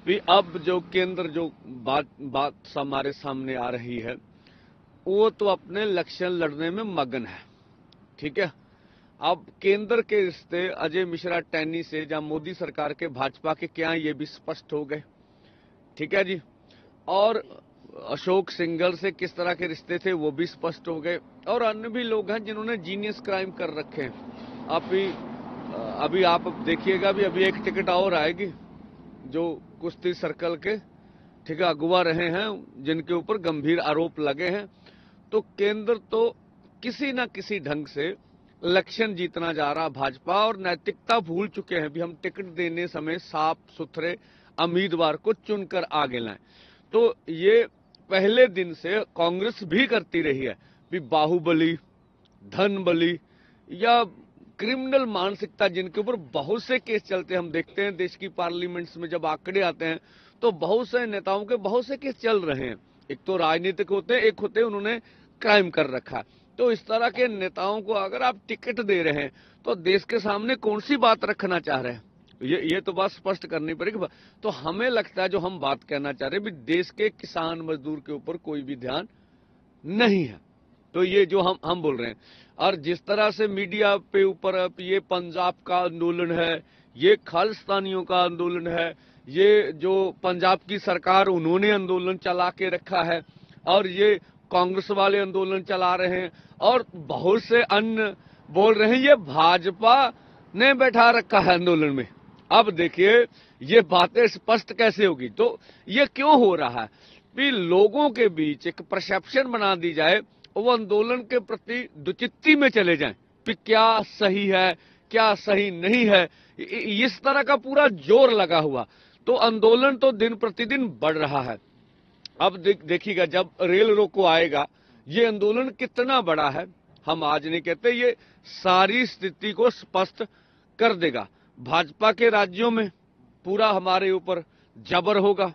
भी अब जो केंद्र जो बात हमारे सामने आ रही है, वो तो अपने इलेक्शन लड़ने में मगन है। ठीक है, अब केंद्र के रिश्ते अजय मिश्रा टैनी से या मोदी सरकार के भाजपा के क्या, ये भी स्पष्ट हो गए। ठीक है जी, और अशोक सिंघल से किस तरह के रिश्ते थे वो भी स्पष्ट हो गए, और अन्य भी लोग हैं जिन्होंने जीनियस क्राइम कर रखे हैं। अभी आप देखिएगा, अभी एक टिकट और आएगी जो कुश्ती सर्कल के ठीक है अगुवा रहे हैं, जिनके ऊपर गंभीर आरोप लगे हैं। तो केंद्र तो किसी न किसी ढंग से इलेक्शन जीतना जा रहा भाजपा, और नैतिकता भूल चुके हैं भी हम टिकट देने समय साफ सुथरे उम्मीदवार को चुनकर आगे लाएं। तो ये पहले दिन से कांग्रेस भी करती रही है भी बाहुबली, धन बली या क्रिमिनल मानसिकता, जिनके ऊपर बहुत से केस चलते हैं। हम देखते हैं देश की पार्लियामेंट्स में जब आंकड़े आते हैं तो बहुत से नेताओं के बहुत से केस चल रहे हैं। एक तो राजनीतिक होते हैं, एक होते हैं उन्होंने क्राइम कर रखा है। तो इस तरह के नेताओं को अगर आप टिकट दे रहे हैं तो देश के सामने कौन सी बात रखना चाह रहे हैं, ये तो बात स्पष्ट करनी पड़ेगी। तो हमें लगता है जो हम बात कहना चाह रहे हैं भी देश के किसान मजदूर के ऊपर कोई भी ध्यान नहीं है। तो ये जो हम बोल रहे हैं, और जिस तरह से मीडिया पे ऊपर ये पंजाब का आंदोलन है, ये खालिस्तानियों का आंदोलन है, ये जो पंजाब की सरकार उन्होंने आंदोलन चला के रखा है, और ये कांग्रेस वाले आंदोलन चला रहे हैं, और बहुत से अन्य बोल रहे हैं ये भाजपा ने बैठा रखा है आंदोलन में। अब देखिए ये बातें स्पष्ट कैसे होगी। तो ये क्यों हो रहा है कि लोगों के बीच एक परसेप्शन बना दी जाए, वो आंदोलन के प्रति दुचित्ती में चले जाएं कि क्या सही है क्या सही नहीं है, इस तरह का पूरा जोर लगा हुआ। तो आंदोलन तो दिन प्रतिदिन बढ़ रहा है। अब देखिएगा जब रेल रोको आएगा, ये आंदोलन कितना बड़ा है हम आज नहीं कहते, ये सारी स्थिति को स्पष्ट कर देगा। भाजपा के राज्यों में पूरा हमारे ऊपर जबर होगा,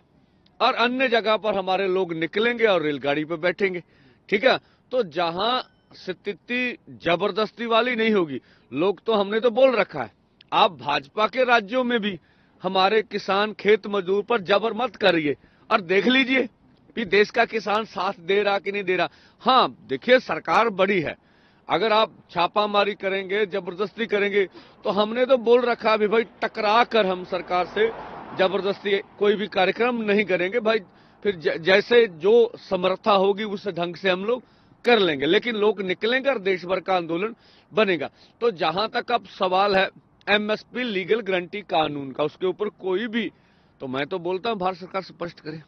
और अन्य जगह पर हमारे लोग निकलेंगे और रेलगाड़ी पर बैठेंगे। ठीक है, तो जहां स्थिति जबरदस्ती वाली नहीं होगी, लोग तो हमने तो बोल रखा है आप भाजपा के राज्यों में भी हमारे किसान खेत मजदूर पर जबर मत करिए, और देख लीजिए कि देश का किसान साथ दे रहा कि नहीं दे रहा। हाँ देखिए सरकार बड़ी है, अगर आप छापामारी करेंगे जबरदस्ती करेंगे तो हमने तो बोल रखा है भाई टकरा कर हम सरकार से जबरदस्ती कोई भी कार्यक्रम नहीं करेंगे भाई, फिर जैसे जो समर्था होगी उस ढंग से हम लोग कर लेंगे, लेकिन लोग निकलेंगे और देश भर का आंदोलन बनेगा। तो जहां तक अब सवाल है एमएसपी लीगल गारंटी कानून का, उसके ऊपर कोई भी, तो मैं तो बोलता हूं भारत सरकार स्पष्ट करे,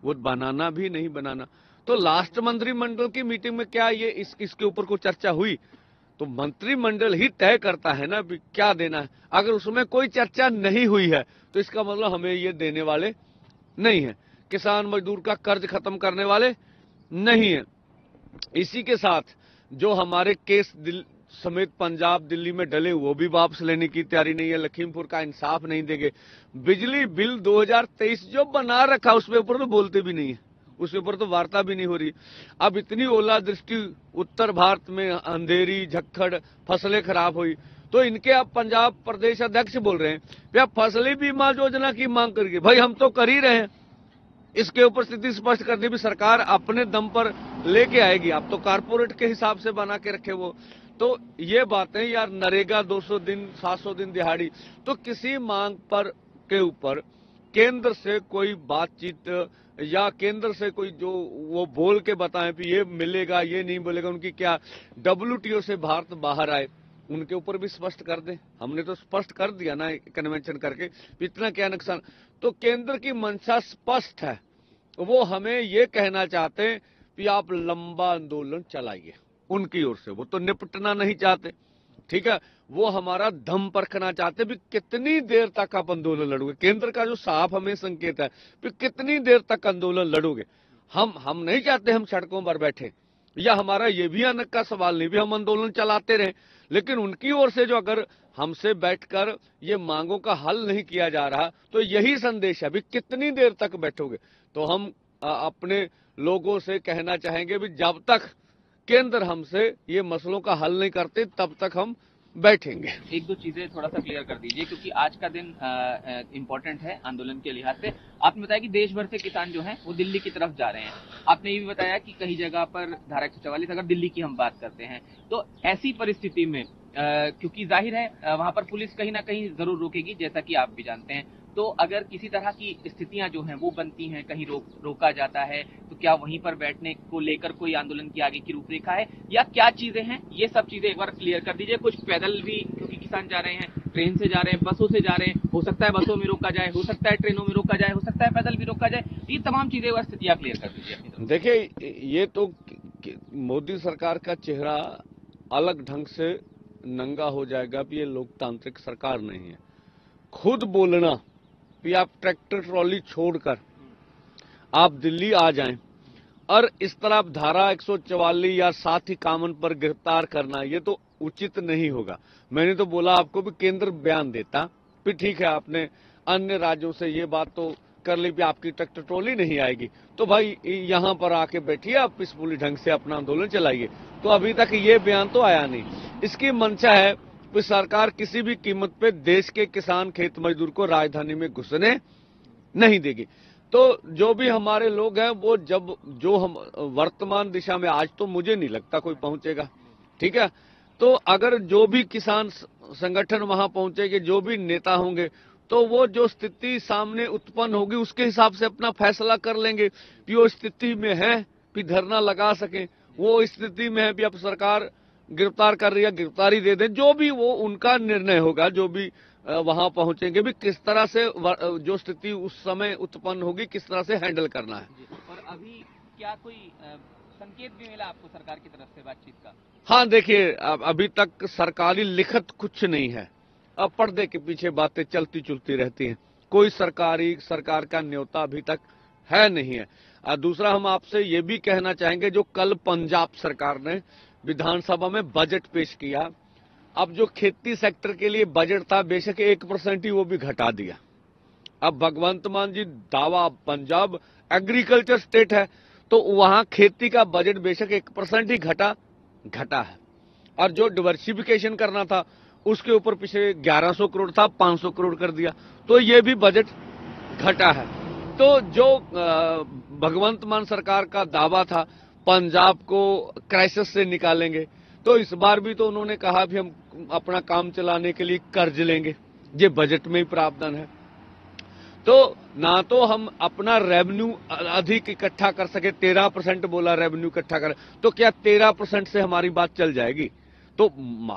वो बनाना भी नहीं बनाना। तो लास्ट मंत्रिमंडल की मीटिंग में क्या ये इसके ऊपर कोई चर्चा हुई? तो मंत्रिमंडल ही तय करता है ना भी क्या देना है। अगर उसमें कोई चर्चा नहीं हुई है तो इसका मतलब हमें ये देने वाले नहीं है, किसान मजदूर का कर्ज खत्म करने वाले नहीं है। इसी के साथ जो हमारे केस समेत पंजाब दिल्ली में डले वो भी वापस लेने की तैयारी नहीं है। लखीमपुर का इंसाफ नहीं देंगे। बिजली बिल 2023 जो बना रखा उसके ऊपर तो बोलते भी नहीं है, उसके ऊपर तो वार्ता भी नहीं हो रही। अब इतनी ओलावृष्टि उत्तर भारत में, अंधेरी झक्खड़, फसलें खराब हुई, तो इनके अब पंजाब प्रदेश अध्यक्ष बोल रहे हैं भैया फसली बीमा योजना की मांग करिए। भाई हम तो कर ही रहे हैं, इसके ऊपर स्थिति स्पष्ट कर दी भी सरकार अपने दम पर लेके आएगी। आप तो कारपोरेट के हिसाब से बना के रखे वो। तो ये बातें यार, नरेगा 200 दिन 700 दिन दिहाड़ी, तो किसी मांग पर के ऊपर केंद्र से कोई बातचीत या केंद्र से कोई जो वो बोल के बताएं कि ये मिलेगा ये नहीं मिलेगा, उनकी क्या WTO से भारत बाहर आए उनके ऊपर भी स्पष्ट कर दें। हमने तो स्पष्ट कर दिया ना कन्वेंशन करके, इतना क्या नुकसान। तो केंद्र की मंशा स्पष्ट है, वो हमें ये कहना चाहते हैं कि आप लंबा आंदोलन चलाइए उनकी ओर से, वो तो निपटना नहीं चाहते। ठीक है, वो हमारा दम परखना चाहते भी कितनी देर तक आप आंदोलन लड़ोगे। केंद्र का जो साफ हमें संकेत है कि कितनी देर तक आंदोलन लड़ोगे। हम नहीं चाहते हम सड़कों पर बैठे, या हमारा ये भी अनक का सवाल नहीं भी हम आंदोलन चलाते रहे, लेकिन उनकी ओर से जो अगर हमसे बैठकर ये मांगों का हल नहीं किया जा रहा तो यही संदेश है भी कितनी देर तक बैठोगे। तो हम अपने लोगों से कहना चाहेंगे भी जब तक केंद्र हमसे ये मसलों का हल नहीं करते तब तक हम बैठेंगे। एक दो चीजें थोड़ा सा क्लियर कर दीजिए, क्योंकि आज का दिन इम्पोर्टेंट है आंदोलन के लिहाज से। आपने बताया कि देश भर से किसान जो हैं वो दिल्ली की तरफ जा रहे हैं। आपने ये भी बताया कि कई जगह पर धारा 144, अगर दिल्ली की हम बात करते हैं तो ऐसी परिस्थिति में क्योंकि जाहिर है वहां पर पुलिस कहीं ना कहीं जरूर रोकेगी, जैसा कि आप भी जानते हैं। तो अगर किसी तरह की स्थितियां जो हैं वो बनती हैं, कहीं रोका जाता है, तो क्या वहीं पर बैठने को लेकर कोई आंदोलन की आगे की रूपरेखा है या क्या चीजें हैं? ये सब चीजें एक बार क्लियर कर दीजिए। कुछ पैदल भी, क्योंकि किसान जा रहे हैं, ट्रेन से जा रहे हैं, बसों से जा रहे हैं, हो सकता है बसों में रोका जाए, हो सकता है ट्रेनों में रोका जाए, हो सकता है पैदल भी रोका जाए। ये तमाम चीजें एक बार स्थितियां क्लियर कर दीजिए। देखिए, ये तो मोदी सरकार का चेहरा अलग ढंग से नंगा हो जाएगा कि ये लोकतांत्रिक सरकार नहीं है। खुद बोलना कि आप ट्रैक्टर ट्रॉली छोड़कर आप दिल्ली आ जाएं और इस तरह आप धारा 144 या साथ ही कामन पर गिरफ्तार करना, ये तो उचित नहीं होगा। मैंने तो बोला आपको भी केंद्र बयान देता, फिर ठीक है आपने अन्य राज्यों से ये बात तो कर ली कि आपकी ट्रैक्टर ट्रॉली नहीं आएगी, तो भाई यहां पर आके बैठिए, आप पीसफुली ढंग से अपना आंदोलन चलाइए। तो अभी तक ये बयान तो आया नहीं। इसकी मंशा है कि सरकार किसी भी कीमत पे देश के किसान खेत मजदूर को राजधानी में घुसने नहीं देगी। तो जो भी हमारे लोग हैं वो जो हम वर्तमान दिशा में, आज तो मुझे नहीं लगता कोई पहुंचेगा, ठीक है। तो अगर जो भी किसान संगठन वहां पहुंचेंगे, जो भी नेता होंगे, तो वो जो स्थिति सामने उत्पन्न होगी उसके हिसाब से अपना फैसला कर लेंगे कि वो स्थिति में है कि धरना लगा सके, वो स्थिति में है कि अब सरकार गिरफ्तार कर रही है, गिरफ्तारी दे दें। जो भी वो उनका निर्णय होगा, जो भी वहां पहुंचेंगे भी किस तरह से जो स्थिति उस समय उत्पन्न होगी किस तरह से हैंडल करना है। और अभी क्या कोई संकेत भी मिला आपको सरकार की तरफ से बातचीत का? हाँ, देखिए, अभी तक सरकारी लिखत कुछ नहीं है। अब पर्दे के पीछे बातें चलती चुलती रहती हैं। कोई सरकार का न्योता अभी तक है नहीं है। दूसरा, हम आपसे ये भी कहना चाहेंगे, जो कल पंजाब सरकार ने विधानसभा में बजट पेश किया, अब जो खेती सेक्टर के लिए बजट था, बेशक 1% ही वो भी घटा दिया। अब भगवंत मान जी दावा, पंजाब एग्रीकल्चर स्टेट है, तो वहां खेती का बजट बेशक 1% ही घटा है। और जो डिवर्सिफिकेशन करना था उसके ऊपर पिछले 1100 करोड़ था, 500 करोड़ कर दिया, तो ये भी बजट घटा है। तो जो भगवंत मान सरकार का दावा था पंजाब को क्राइसिस से निकालेंगे, तो इस बार भी तो उन्होंने कहा भी हम अपना काम चलाने के लिए कर्ज लेंगे, ये बजट में ही प्रावधान है। तो ना तो हम अपना रेवेन्यू अधिक इकट्ठा कर सके, 13% बोला रेवेन्यू इकट्ठा कर, तो क्या 13% से हमारी बात चल जाएगी? तो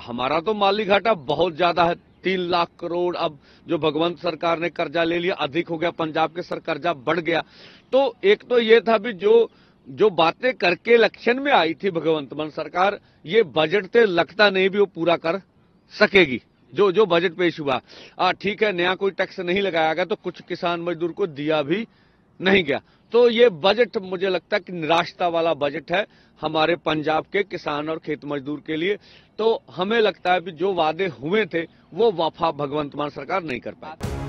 हमारा तो माली घाटा बहुत ज्यादा है, 3 लाख करोड़। अब जो भगवंत सरकार ने कर्जा ले लिया, अधिक हो गया, पंजाब के सर कर्जा बढ़ गया। तो एक तो ये था भी जो बातें करके इलेक्शन में आई थी भगवंत मान सरकार, ये बजट से लगता नहीं भी वो पूरा कर सकेगी। जो बजट पेश हुआ, ठीक है, नया कोई टैक्स नहीं लगाया गया, तो कुछ किसान मजदूर को दिया भी नहीं गया। तो ये बजट मुझे लगता है कि निराशता वाला बजट है हमारे पंजाब के किसान और खेत मजदूर के लिए। तो हमें लगता है कि जो वादे हुए थे वो वफा भगवंत मान सरकार नहीं कर पाई।